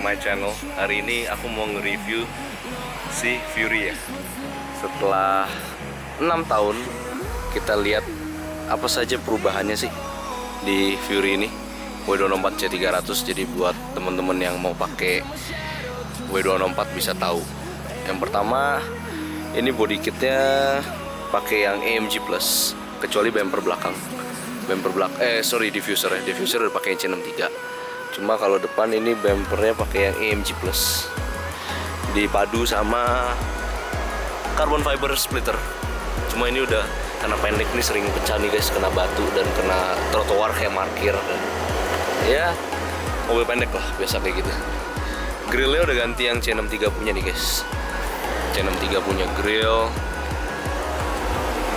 my channel. Hari ini aku mau nge-review si Fury ya. Setelah 6 tahun kita lihat apa saja perubahannya sih di Fury ini W264 C300. Jadi buat teman-teman yang mau pakai W264 bisa tahu. Yang pertama, ini body kitnya pakai yang AMG Plus, kecuali bumper belakang. Diffuser ya. Diffuser udah pakai C63. Cuma kalau depan ini bumpernya pakai yang AMG Plus. Dipadu sama carbon fiber splitter. Cuma ini udah karena pendek nih sering pecah nih guys, kena batu dan kena trotoar kayak parkir dan ya mobil pendek lah biasa kayak gitu. Grillnya udah ganti yang C63 punya nih guys. C63 punya grill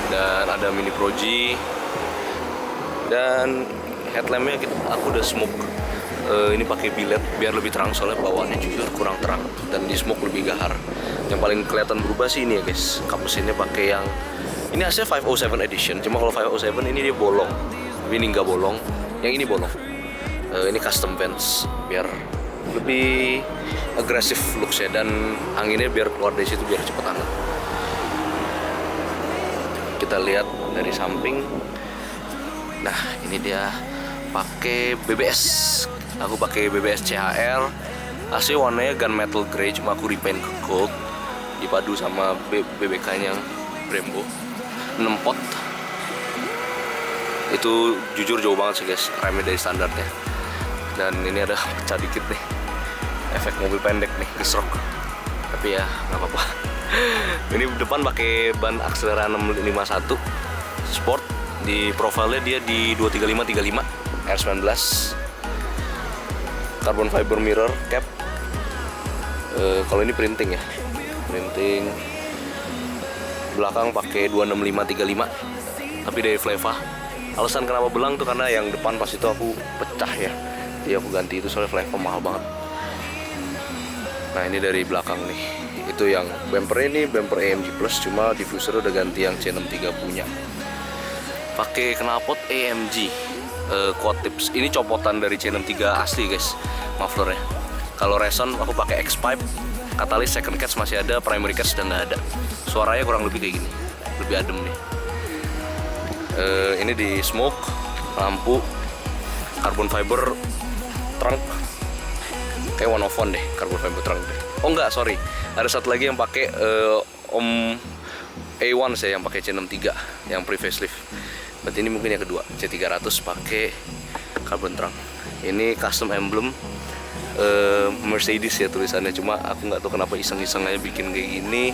dan ada mini Pro G. Dan headlampnya aku udah smoke. Ini pakai biled biar lebih terang, soalnya bawaannya jujur kurang terang dan di smoke lebih gahar. Yang paling kelihatan berubah sih ini ya guys, kap mesinnya pakai yang ini hasilnya 507 edition. Cuma kalau 507 ini dia bolong, tapi ini nggak bolong. Yang ini bolong. Ini custom vents biar lebih agresif looks-nya dan anginnya biar keluar dari situ biar cepet hangat. Kita lihat dari samping. Nah, ini dia pakai BBS. Aku pakai BBS CHR. Asli warnanya gunmetal grey, cuma aku repaint ke gold. Dipadu sama BBK-nya yang Brembo 6 pot. Itu jujur jauh banget sih guys, remnya dari standarnya. Dan ini ada pecah dikit nih, efek mobil pendek nih, gesrok. Tapi ya nggak apa-apa. Ini depan pakai ban Axelera 651 Sport. Di profilnya dia di 235-35 R19. Carbon fiber mirror cap. Kalau ini printing ya, printing. Belakang pakai 265-35 tapi dari Fleva. Alasan kenapa belang tuh karena yang depan pas itu aku pecah ya, jadi aku ganti itu soalnya Fleva mahal banget. Nah, ini dari belakang nih, itu yang bumper ini bumper AMG Plus, cuma diffuser udah ganti yang C63 punya. Pakai knalpot AMG quad tips. Ini copotan dari C63 asli guys, mufflernya. Kalau reson aku pakai X-Pipe. Katalis second catch masih ada, primary catch sudah nggak ada. Suaranya kurang lebih kayak gini, lebih adem nih. Ini di smoke, lampu, carbon fiber trunk, kayak 101 deh, carbon fiber trunk deh. Oh enggak, sorry, ada satu lagi yang pakai Om A1 saya yang pakai C63 yang pre facelift. Berarti ini mungkin yang kedua, C300 pakai carbon trunk. Ini custom emblem Mercedes ya tulisannya, cuma aku nggak tahu kenapa iseng-iseng aja bikin kayak gini.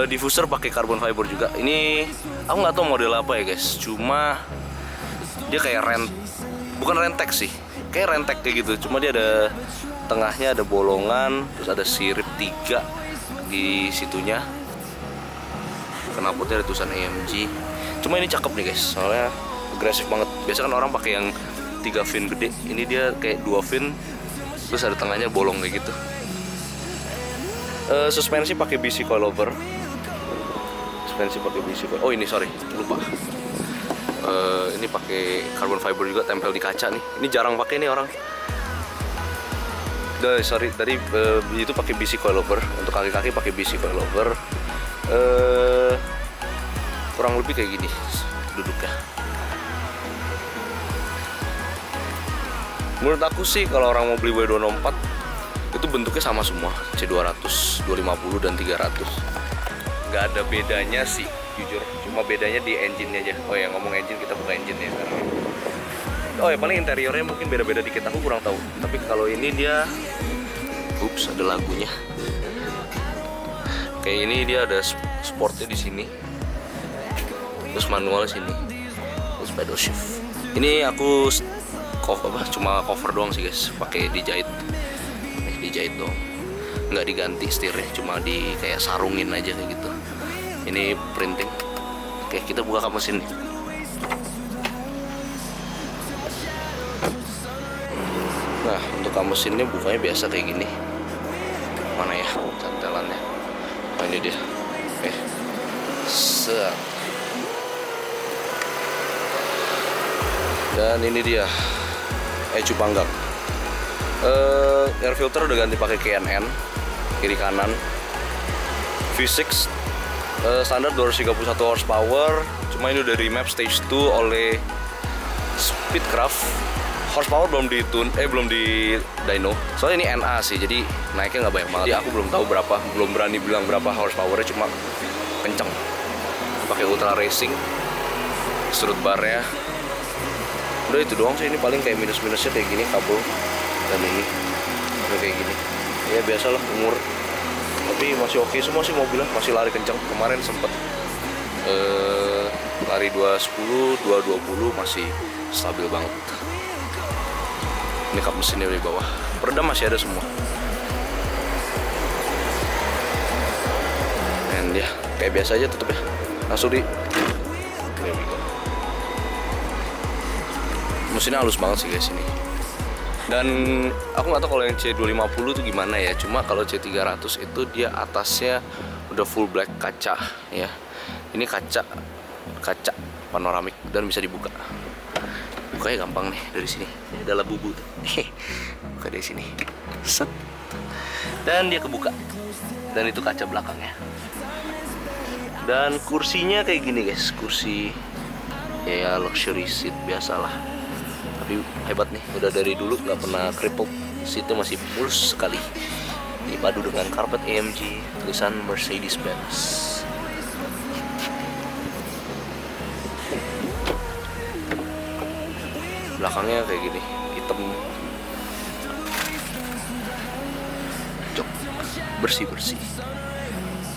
Diffuser pakai carbon fiber juga. Ini aku nggak tahu model apa ya guys, cuma dia kayak bukan rentek sih, kayak rentek kayak gitu. Cuma dia ada tengahnya ada bolongan, terus ada sirip 3 di situnya. Knalpotnya ada tulisan AMG. Cuma ini cakep nih guys, soalnya agresif banget. Biasa kan orang pakai yang 3 fin gede, ini dia kayak 2 fin, terus ada tengahnya bolong kayak gitu. Suspensi pakai BC coilover. Oh ini sorry, lupa. Ini pakai carbon fiber juga, tempel di kaca nih. Ini jarang pakai nih orang. Sorry, tadi itu pakai BC coilover. Untuk kaki-kaki pakai BC coilover. Kurang lebih kayak gini duduknya. Menurut aku sih kalau orang mau beli W264 itu bentuknya sama semua, C200, 250 dan 300. Gak ada bedanya sih jujur, cuma bedanya di engine-nya aja. Oh ya, ngomong engine, kita buka engine ya sekarang. Oh ya, paling interiornya mungkin beda-beda dikit, aku kurang tahu. Tapi kalau ini dia ada lagunya. Kayak ini dia ada sportnya di sini. Terus manual sini. Terus pedal shift. Ini aku cuma cover doang sih guys, pakai dijahit doang, nggak diganti setirnya, cuma di kayak sarungin aja kayak gitu. Ini printing. Oke, kita buka kap mesin. Nah, untuk kap mesinnya bukanya biasa kayak gini. Mana ya cantelannya? Oh, ini dia. Oke, set. Dan ini dia ecu panggang. Air filter udah ganti pakai K&N kiri kanan. V6 standar 231 horsepower, cuma ini udah remap stage 2 oleh Speedcraft. Horsepower belum di dyno. Soalnya ini NA sih, jadi naiknya nggak banyak banget. Jadi aku belum tahu berapa, belum berani bilang berapa horsepowernya, cuma kenceng. Pakai ultra racing, strut barnya. Udah itu doang sih, ini paling kayak minus-minusnya kayak gini kabel dan ini udah kayak gini. Ya biasalah umur. Tapi masih oke semua sih mobilnya, masih lari kencang. Kemarin sempet lari 210, 220 masih stabil banget. Ini kap mesinnya di bawah, peredam masih ada semua. Dan ya kayak biasa aja tutup ya, langsung di. Mesinnya halus banget sih guys ini. Dan aku nggak tahu kalau yang C250 tuh gimana ya. Cuma kalau C300 itu dia atasnya udah full black kaca ya. Ini kaca panoramik dan bisa dibuka. Bukanya gampang nih dari sini. Ini adalah bubu tuh. Buka dari sini. Set. Dan dia kebuka. Dan itu kaca belakangnya. Dan kursinya kayak gini guys. Kursi ya luxury seat biasalah. Tapi hebat nih, udah dari dulu nggak pernah crippled. Seatnya masih mulus sekali. Dipadu dengan karpet AMG, tulisan Mercedes-Benz. Belakangnya kayak gini, hitam, cok, bersih.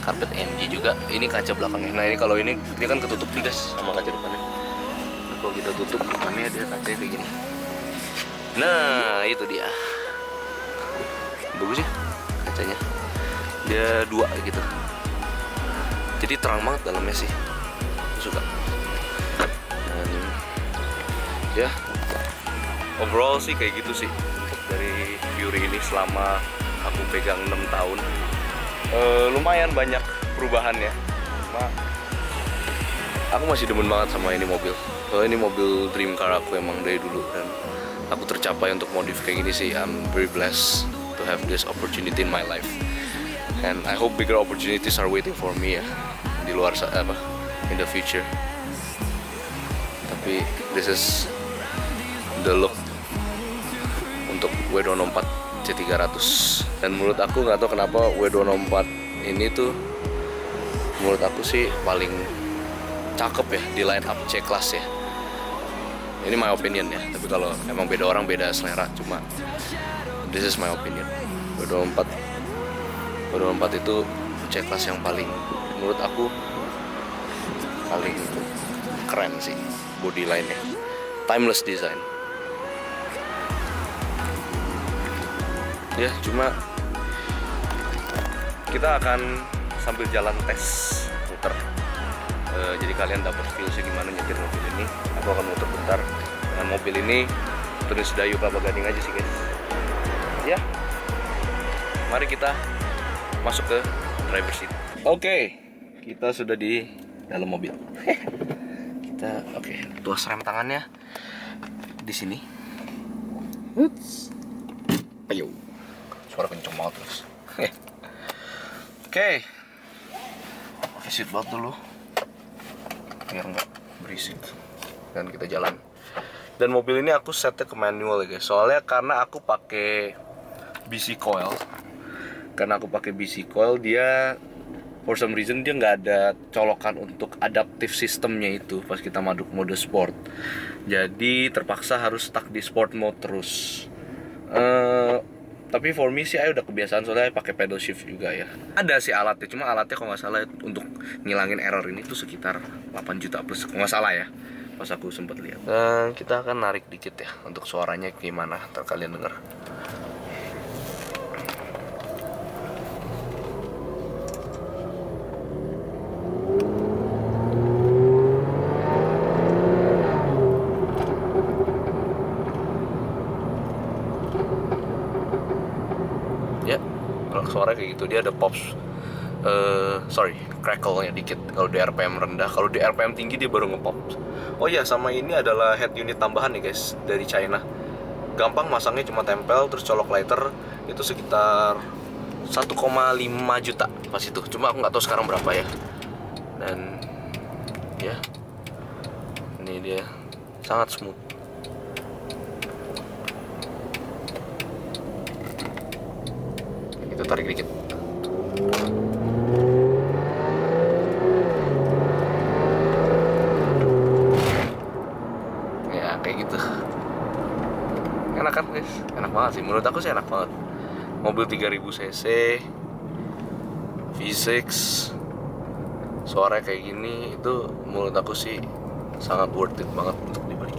Karpet AMG juga. Ini kaca belakangnya. Nah ini kalau ini dia kan ketutup nih guys sama kaca depannya. Kalau kita tutup depannya dia kacanya kayak gini. Nah itu dia, bagus ya kacanya. Dia dua gitu, jadi terang banget dalamnya sih. Aku suka. Dan ya overall sih kayak gitu sih untuk dari Fury ini selama aku pegang 6 tahun. Lumayan banyak perubahannya. Cuma aku masih demen banget sama ini mobil. Soalnya ini mobil dream car aku emang dari dulu, dan aku tercapai untuk modif kayak gini sih. I'm very blessed to have this opportunity in my life, and I hope bigger opportunities are waiting for me ya di luar in the future. Tapi this is the look untuk W264 C300, dan menurut aku nggak tahu kenapa W264 ini tuh menurut aku sih paling cakep ya di line up C-Class ya. Ini my opinion ya, tapi kalau emang beda orang beda selera, cuma this is my opinion. W264 itu C-Class yang paling menurut aku paling keren sih body line-nya. Timeless design. Ya, cuma kita akan sambil jalan tes muter. Jadi kalian dapat feel sih gimana nyetir mobil ini. Aku akan muter bentar dengan mobil ini. Terus Dayu Kelapa Gading aja sih guys. Ya, mari kita masuk ke driver seat. Oke, kita sudah di dalam mobil. Kita tuas rem tangannya di sini. Ayo, suara kenceng banget terus. Oke, pakai seat belt dulu biar nggak berisik, dan kita jalan. Dan mobil ini aku setnya ke manual ya guys, soalnya karena aku pakai BC coil. Dia for some reason dia nggak ada colokan untuk adaptive sistemnya itu pas kita masuk mode sport. Jadi terpaksa harus stuck di sport mode terus. Tapi for me sih udah kebiasaan, soalnya pakai pedal shift juga ya. Ada sih alatnya, cuma alatnya kalau nggak salah untuk ngilangin error ini tuh sekitar 8 juta plus kalau nggak salah ya, pas aku sempat lihat. Dan kita akan narik dikit ya untuk suaranya gimana, ntar kalian denger. Suara kayak gitu, dia ada pops, crackle-nya dikit kalau di RPM rendah. Kalau di RPM tinggi dia baru ngepop. Oh iya, sama ini adalah head unit tambahan nih guys dari China. gampang masangnya, cuma tempel terus colok lighter. Itu sekitar 1,5 juta pas itu. Cuma aku nggak tahu sekarang berapa ya. Dan ya, ini dia, sangat smooth. Kita tarik dikit. Ya kayak gitu. Enak kan guys? Enak banget sih, menurut aku sih enak banget. Mobil 3000 cc V6, suara kayak gini, itu menurut aku sih sangat worth it banget untuk dibeli.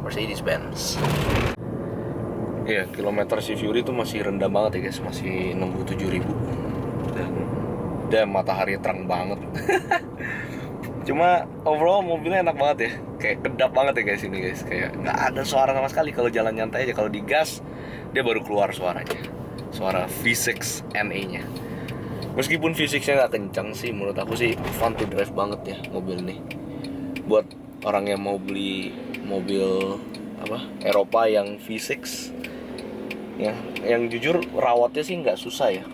Mercedes-Benz. Iya, kilometer si Fury itu masih rendah banget ya guys, masih 67.000. Dan matahari terang banget. Cuma overall mobilnya enak banget ya, kayak kedap banget ya guys ini guys, kayak nggak ada suara sama sekali. Kalau jalan nyantai aja, kalau digas dia baru keluar suaranya, suara V6 NA nya. Meskipun V6 nya nggak kencang sih, menurut aku sih fun to drive banget ya mobil ini. Buat orang yang mau beli mobil Eropa yang V6 ya, yang jujur rawatnya sih nggak susah ya.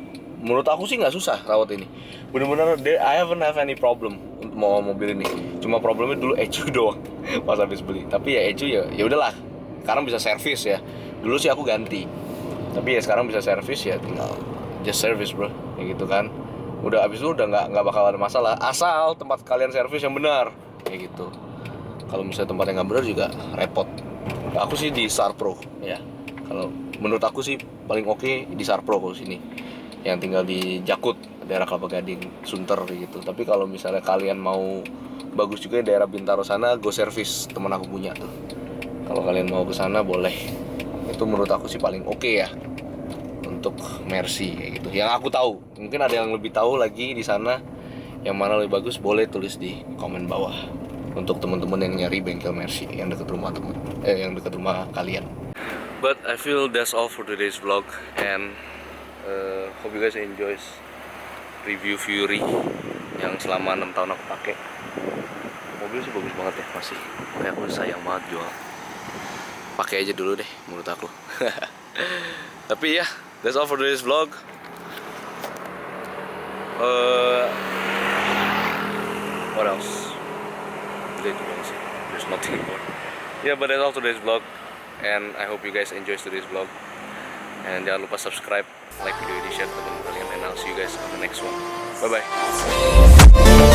Menurut aku sih nggak susah rawat ini. Bener-bener I haven't have any problem untuk mau mobil ini. Cuma problemnya dulu ECU doang pas habis beli. Tapi ya ECU ya udahlah. Sekarang bisa servis ya. Dulu sih aku ganti. Tapi ya sekarang bisa servis ya, tinggal just service bro, kayak gitu kan. Udah abis itu udah nggak bakal ada masalah. Asal tempat kalian servis yang benar, kayak gitu. Kalau misalnya tempatnya nggak benar juga repot. Aku sih di Star Pro ya. Kalau menurut aku sih paling oke di Star Pro kalau sini. Yang tinggal di Jakut, daerah Kelapa Gading, Sunter gitu. Tapi kalau misalnya kalian mau bagus juga di daerah Bintaro sana, Go Service temen aku punya tuh. Kalau kalian mau ke sana boleh. Itu menurut aku sih paling oke ya untuk Mercy kayak gitu. Yang aku tahu, mungkin ada yang lebih tahu lagi di sana yang mana lebih bagus, boleh tulis di komen bawah. Untuk teman-teman yang nyari bengkel Mercy yang dekat rumah yang dekat rumah kalian. But I feel that's all for today's vlog, and hope you guys enjoys review Fury yang selama 6 tahun aku pakai. Mobil sih bagus banget ya, masih kayak aku sayang banget jual. Pakai aja dulu deh menurut aku. Tapi ya, that's all for today's vlog. What else? There's nothing more. Yeah, but that's all today's vlog, and I hope you guys enjoy today's vlog. And jangan lupa subscribe, like video ini, share ke teman kalian, and I'll see you guys on the next one. Bye bye.